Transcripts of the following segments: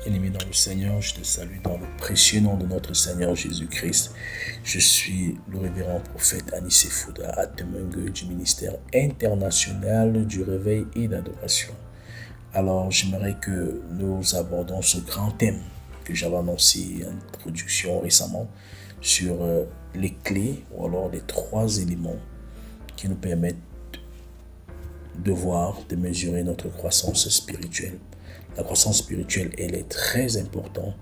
Bien-aimé dans le Seigneur, je te salue dans le précieux nom de notre Seigneur Jésus-Christ. Je suis le révérend prophète Anissé Fouda Atemengue du ministère international du réveil et d'adoration. Alors, j'aimerais que nous abordons ce grand thème que j'avais annoncé en introduction récemment sur les clés ou alors les 3 éléments qui nous permettent de voir, de mesurer notre croissance spirituelle. La croissance spirituelle, elle est très importante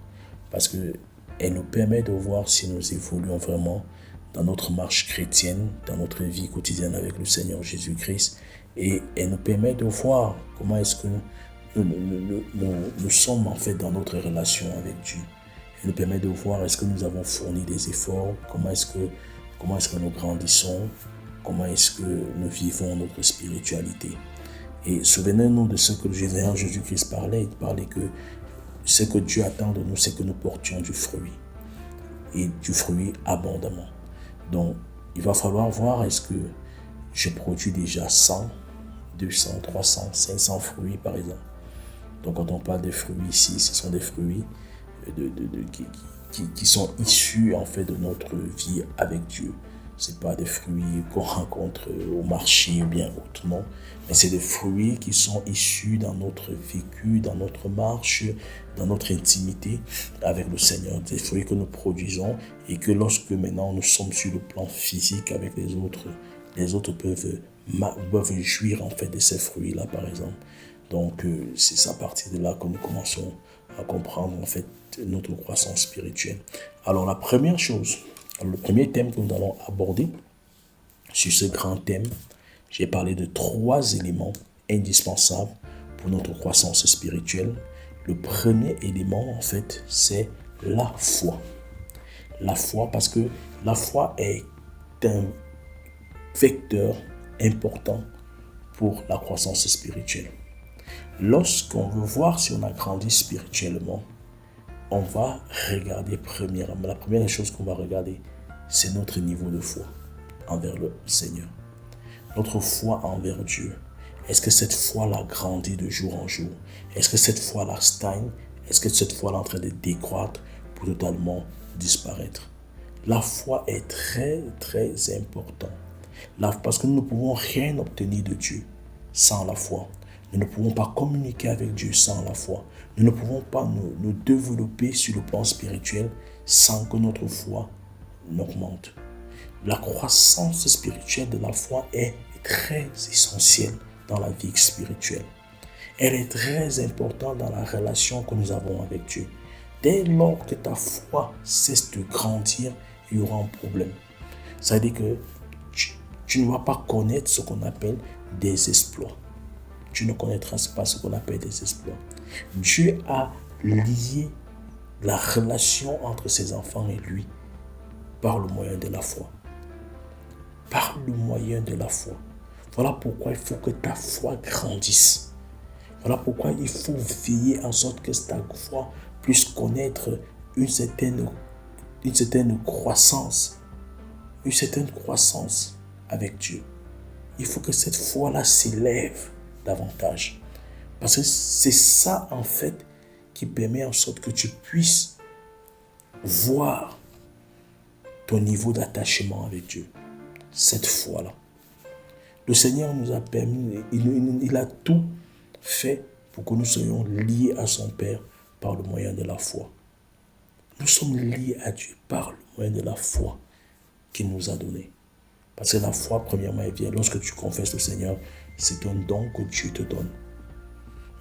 parce qu'elle nous permet de voir si nous évoluons vraiment dans notre marche chrétienne, dans notre vie quotidienne avec le Seigneur Jésus-Christ. Et elle nous permet de voir comment est-ce que nous sommes en fait dans notre relation avec Dieu. Elle nous permet de voir est-ce que nous avons fourni des efforts, comment est-ce que nous grandissons, comment est-ce que nous vivons notre spiritualité. Et souvenez-nous de ce que le Seigneur Jésus-Christ parlait. Il parlait que ce que Dieu attend de nous, c'est que nous portions du fruit. Et du fruit abondamment. Donc, il va falloir voir est-ce que je produis déjà 100, 200, 300, 500 fruits par exemple. Donc, quand on parle de fruits ici, ce sont des fruits qui sont issus en fait de notre vie avec Dieu. Ce n'est pas des fruits qu'on rencontre au marché ou bien autre, non. Mais c'est des fruits qui sont issus dans notre vécu, dans notre marche, dans notre intimité avec le Seigneur. Des fruits que nous produisons et que lorsque maintenant nous sommes sur le plan physique avec les autres peuvent jouir en fait de ces fruits-là par exemple. Donc c'est à partir de là que nous commençons à comprendre en fait notre croissance spirituelle. Alors la première chose, le premier thème que nous allons aborder sur ce grand thème, j'ai parlé de 3 éléments indispensables pour notre croissance spirituelle. Le premier élément, en fait, c'est la foi. La foi, parce que la foi est un vecteur important pour la croissance spirituelle. Lorsqu'on veut voir si on a grandi spirituellement, on va regarder premièrement, la première chose qu'on va regarder, c'est notre niveau de foi envers le Seigneur. Notre foi envers Dieu. Est-ce que cette foi-là grandit de jour en jour? Est-ce que cette foi-là stagne? Est-ce que cette foi-là est en train de décroître pour totalement disparaître? La foi est très, très importante. Parce que nous ne pouvons rien obtenir de Dieu sans la foi. Nous ne pouvons pas communiquer avec Dieu sans la foi. Nous ne pouvons pas nous développer sur le plan spirituel sans que notre foi n'augmente. La croissance spirituelle de la foi est très essentielle dans la vie spirituelle. Elle est très importante dans la relation que nous avons avec Dieu. Dès lors que ta foi cesse de grandir, il y aura un problème. Ça veut dire que tu ne vas pas connaître ce qu'on appelle des exploits. Tu ne connaîtras pas ce qu'on appelle des exploits. Dieu a lié la relation entre ses enfants et lui par le moyen de la foi. Par le moyen de la foi. Voilà pourquoi il faut que ta foi grandisse. Voilà pourquoi il faut veiller en sorte que ta foi puisse connaître une certaine croissance. Une certaine croissance avec Dieu. Il faut que cette foi-là s'élève davantage. Parce que c'est ça en fait qui permet en sorte que tu puisses voir ton niveau d'attachement avec Dieu. Cette foi-là. Le Seigneur nous a permis, il a tout fait pour que nous soyons liés à son Père par le moyen de la foi. Nous sommes liés à Dieu par le moyen de la foi qu'il nous a donné. Parce que la foi, premièrement, elle vient lorsque tu confesses le Seigneur, c'est un don que Dieu te donne.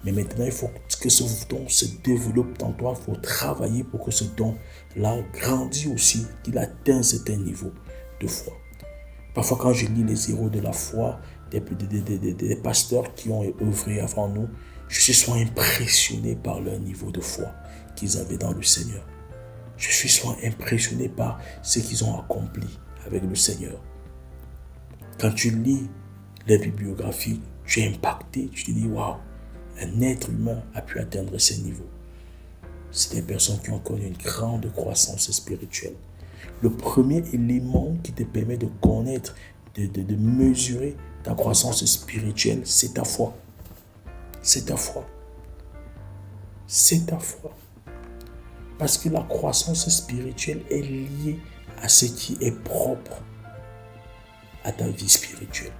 Mais maintenant, il faut que ce don se développe dans toi. Il faut travailler pour que ce don-là grandisse aussi, qu'il atteigne un certain niveau de foi. Parfois, quand je lis les héros de la foi, des pasteurs qui ont œuvré avant nous, je suis soit impressionné par leur niveau de foi qu'ils avaient dans le Seigneur. Je suis soit impressionné par ce qu'ils ont accompli avec le Seigneur. Quand tu lis les bibliographies, tu es impacté, tu te dis, waouh, un être humain a pu atteindre ces niveaux. C'est des personnes qui ont connu une grande croissance spirituelle. Le premier élément qui te permet de connaître, de mesurer ta croissance spirituelle, c'est ta foi. C'est ta foi. C'est ta foi. Parce que la croissance spirituelle est liée à ce qui est propre à ta vie spirituelle.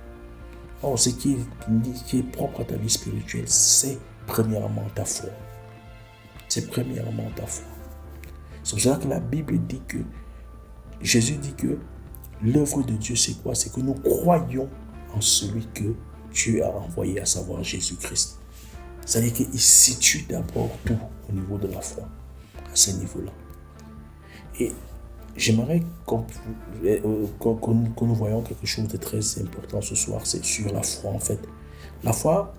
Or, ce qui est propre à ta vie spirituelle, c'est premièrement ta foi. C'est premièrement ta foi. C'est pour ça que la Bible dit que, Jésus dit que l'œuvre de Dieu, c'est quoi? C'est que nous croyons en celui que Dieu a envoyé, à savoir Jésus-Christ. C'est-à-dire qu'il situe d'abord tout au niveau de la foi, à ce niveau-là. Et j'aimerais que nous voyons quelque chose de très important ce soir, c'est sur la foi en fait. La foi,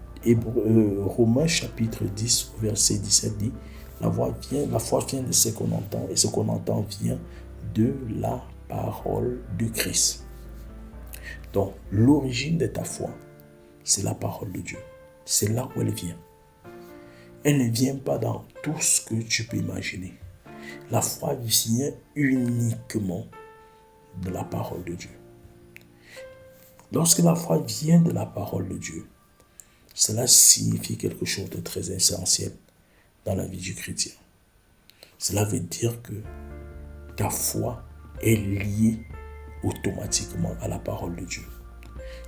Romains chapitre 10, verset 17 dit, la foi vient de ce qu'on entend, et ce qu'on entend vient de la parole de Christ. Donc, l'origine de ta foi, c'est la parole de Dieu. C'est là où elle vient. Elle ne vient pas dans tout ce que tu peux imaginer. La foi vient uniquement de la parole de Dieu. Lorsque la foi vient de la parole de Dieu, cela signifie quelque chose de très essentiel dans la vie du chrétien. Cela veut dire que ta foi est liée automatiquement à la parole de Dieu.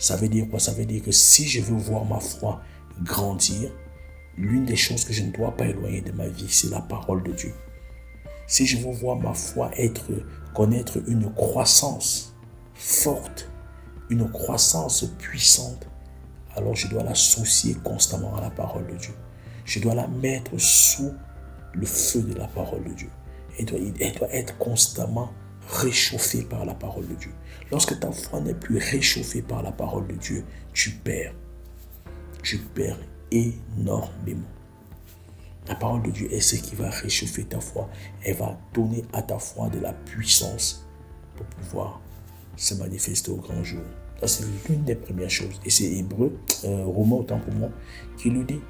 Ça veut dire quoi? Ça veut dire que si je veux voir ma foi grandir, l'une des choses que je ne dois pas éloigner de ma vie, c'est la parole de Dieu. Si je veux voir ma foi connaître une croissance forte, une croissance puissante, alors je dois l'associer constamment à la parole de Dieu. Je dois la mettre sous le feu de la parole de Dieu. Elle doit être constamment réchauffée par la parole de Dieu. Lorsque ta foi n'est plus réchauffée par la parole de Dieu, tu perds. Tu perds énormément. La parole de Dieu est ce qui va réchauffer ta foi. Elle va donner à ta foi de la puissance pour pouvoir se manifester au grand jour. Ça, c'est l'une des premières choses. Et c'est Romains autant pour moi, qui le dit.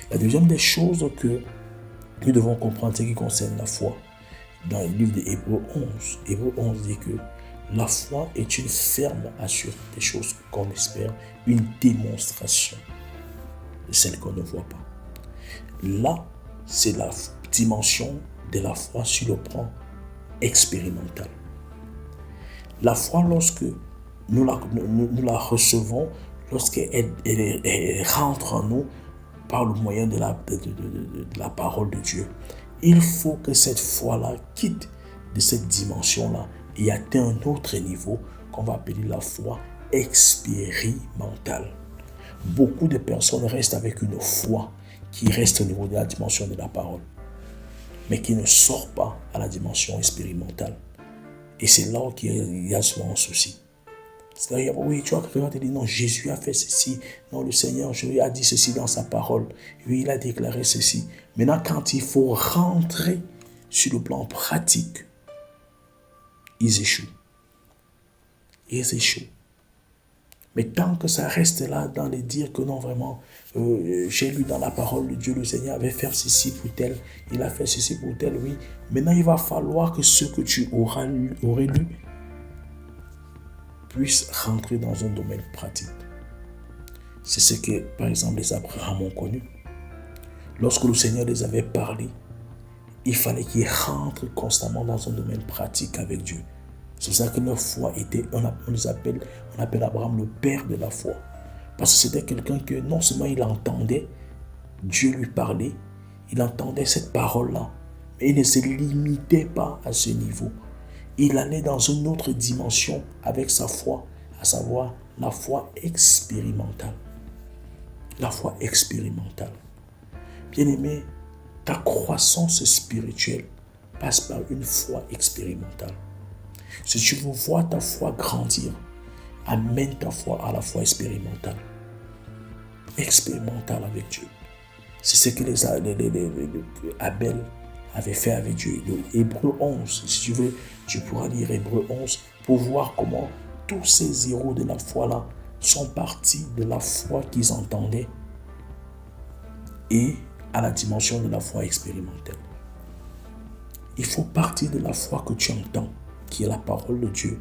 La deuxième des choses que nous devons comprendre, c'est qui concerne la foi. Dans le livre d'Hébreux 11, Hébreux 11 dit que la foi est une ferme assurance des choses qu'on espère, une démonstration de celles qu'on ne voit pas. Là, c'est la dimension de la foi sur le plan expérimental. La foi, lorsque nous la recevons, lorsqu'elle rentre en nous par le moyen de la parole de Dieu, il faut que cette foi-là quitte de cette dimension-là et atteigne un autre niveau qu'on va appeler la foi expérimentale. Beaucoup de personnes restent avec une foi qui reste au niveau de la dimension de la parole, mais qui ne sort pas à la dimension expérimentale. Et c'est là qu'il y a souvent un souci. C'est-à-dire, oui, tu vois, quelqu'un va te dire, non, Jésus a fait ceci, non, le Seigneur a dit ceci dans sa parole, oui, il a déclaré ceci. Maintenant, quand il faut rentrer sur le plan pratique, ils échouent. Ils échouent. Mais tant que ça reste là dans les dire que non, vraiment, j'ai lu dans la parole de Dieu, le Seigneur avait fait ceci pour tel, il a fait ceci pour tel, oui. Maintenant, il va falloir que ce que tu aurais lu puisse rentrer dans un domaine pratique. C'est ce que, par exemple, les Abraham ont connu. Lorsque le Seigneur les avait parlé, il fallait qu'ils rentrent constamment dans un domaine pratique avec Dieu. C'est ça que leur foi était, on appelle Abraham le père de la foi. Parce que c'était quelqu'un que non seulement il entendait Dieu lui parler, il entendait cette parole-là, mais il ne se limitait pas à ce niveau. Il allait dans une autre dimension avec sa foi, à savoir la foi expérimentale. La foi expérimentale. Bien-aimé, ta croissance spirituelle passe par une foi expérimentale. Si tu veux voir ta foi grandir, amène ta foi à la foi expérimentale. Expérimentale avec Dieu. C'est ce que Abel avait fait avec Dieu. Hébreux 11, si tu veux, tu pourras lire Hébreux 11 pour voir comment tous ces héros de la foi-là sont partis de la foi qu'ils entendaient et à la dimension de la foi expérimentale. Il faut partir de la foi que tu entends, qui est la parole de Dieu,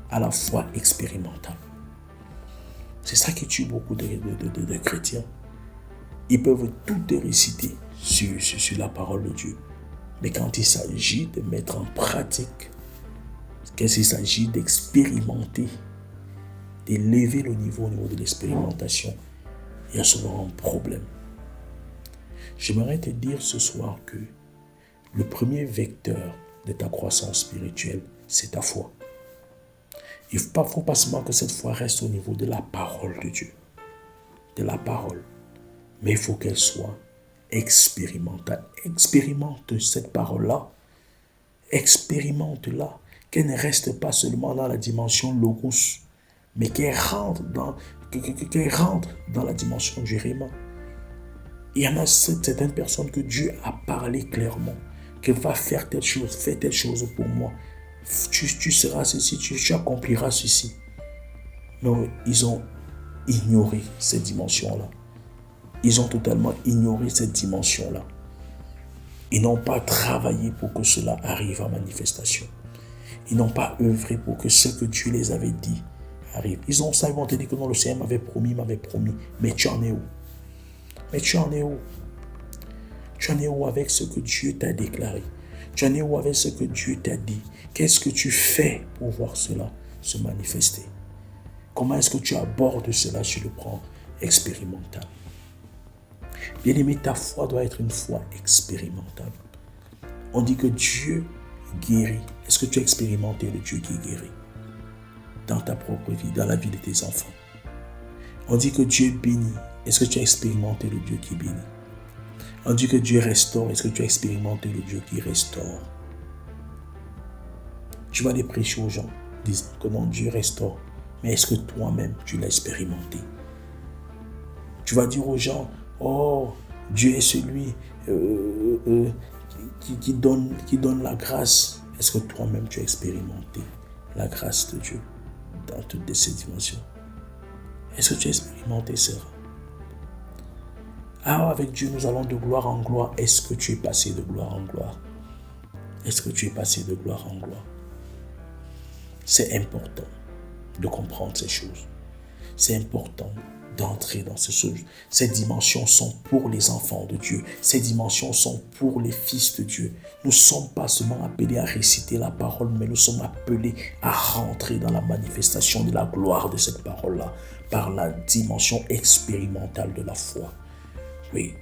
à la foi expérimentale. C'est ça qui tue beaucoup de chrétiens. Ils peuvent tout réciter sur la parole de Dieu. Mais quand il s'agit de mettre en pratique, quand il s'agit d'expérimenter, d'élever le niveau au niveau de l'expérimentation, il y a souvent un problème. J'aimerais te dire ce soir que le premier vecteur de ta croissance spirituelle, c'est ta foi. Il ne faut pas seulement que cette foi reste au niveau de la parole de Dieu, de la parole, mais il faut qu'elle soit expérimentale. Expérimente cette parole-là, expérimente-la, qu'elle ne reste pas seulement dans la dimension logos, mais qu'elle rentre dans la dimension du Rhéma. Il y en a certaines personnes que Dieu a parlé clairement, que va faire telle chose, fais telle chose pour moi. Tu seras ceci, tu accompliras ceci. Mais ils ont ignoré cette dimension-là. Ils ont totalement ignoré cette dimension-là. Ils n'ont pas travaillé pour que cela arrive en manifestation. Ils n'ont pas œuvré pour que ce que Dieu les avait dit arrive. Ils vont te dire que non, le Seigneur m'avait promis. Mais tu en es où? Mais tu en es où? Tu en es où avec ce que Dieu t'a déclaré? Tu en es où avec ce que Dieu t'a dit? Qu'est-ce que tu fais pour voir cela se manifester? Comment est-ce que tu abordes cela sur le plan expérimental? Bien-aimé, ta foi doit être une foi expérimentale. On dit que Dieu guérit. Est-ce que tu as expérimenté le Dieu qui guérit dans ta propre vie, dans la vie de tes enfants? On dit que Dieu bénit. Est-ce que tu as expérimenté le Dieu qui bénit? On dit que Dieu restaure. Est-ce que tu as expérimenté le Dieu qui restaure? Tu vas aller prêcher aux gens, disent que non, Dieu restaure. Mais est-ce que toi-même, tu l'as expérimenté? Tu vas dire aux gens, oh, Dieu est celui qui donne la grâce. Est-ce que toi-même, tu as expérimenté la grâce de Dieu dans toutes ces dimensions? Est-ce que tu as expérimenté cela? Alors avec Dieu, nous allons de gloire en gloire. Est-ce que tu es passé de gloire en gloire? Est-ce que tu es passé de gloire en gloire? C'est important de comprendre ces choses. C'est important d'entrer dans ces choses. Ces dimensions sont pour les enfants de Dieu. Ces dimensions sont pour les fils de Dieu. Nous ne sommes pas seulement appelés à réciter la parole, mais nous sommes appelés à rentrer dans la manifestation de la gloire de cette parole-là par la dimension expérimentale de la foi. Oui,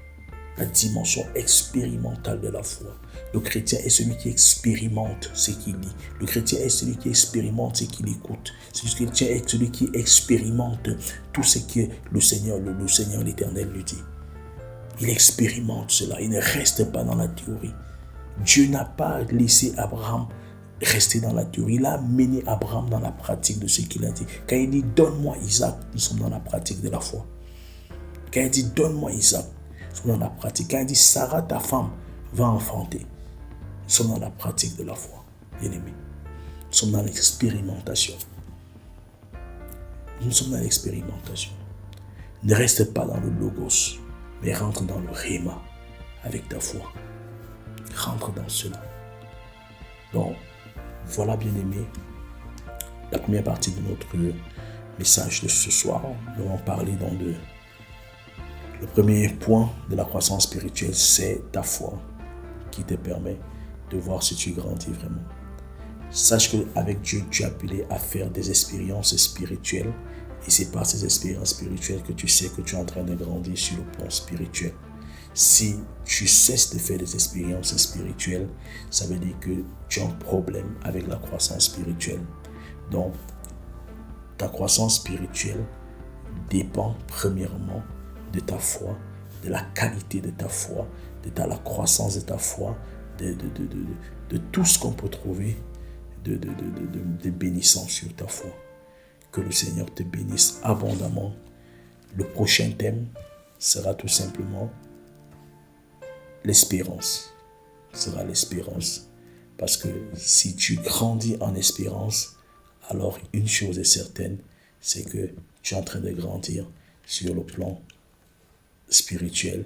la dimension expérimentale de la foi. Le chrétien est celui qui expérimente ce qu'il lit. Le chrétien est celui qui expérimente ce qu'il écoute. Le chrétien est celui qui expérimente tout ce que le Seigneur l'Éternel lui dit. Il expérimente cela. Il ne reste pas dans la théorie. Dieu n'a pas laissé Abraham rester dans la théorie. Il a mené Abraham dans la pratique de ce qu'il a dit. Quand il dit « Donne-moi Isaac », nous sommes dans la pratique de la foi. Quand il dit « Donne-moi Isaac », nous sommes dans la pratique. Quand il dit « Sarah, ta femme, va enfanter », nous sommes dans la pratique de la foi, bien-aimés. Nous sommes dans l'expérimentation. Nous sommes dans l'expérimentation. Ne reste pas dans le logos, mais rentre dans le rhéma avec ta foi. Rentre dans cela. Donc, voilà, bien-aimés, la première partie de notre message de ce soir. Nous allons parler le premier point de la croissance spirituelle, c'est ta foi qui te permet de voir si tu grandis vraiment. Sache qu'avec Dieu, tu es appelé à faire des expériences spirituelles. Et c'est par ces expériences spirituelles que tu sais que tu es en train de grandir sur le plan spirituel. Si tu cesses de faire des expériences spirituelles, ça veut dire que tu as un problème avec la croissance spirituelle. Donc, ta croissance spirituelle dépend premièrement de ta foi, de la qualité de ta foi, de la croissance de ta foi, de tout ce qu'on peut trouver de bénissant sur ta foi. Que le Seigneur te bénisse abondamment. Le prochain thème sera tout simplement l'espérance. Sera l'espérance. Parce que si tu grandis en espérance, alors une chose est certaine, c'est que tu es en train de grandir sur le plan spirituel.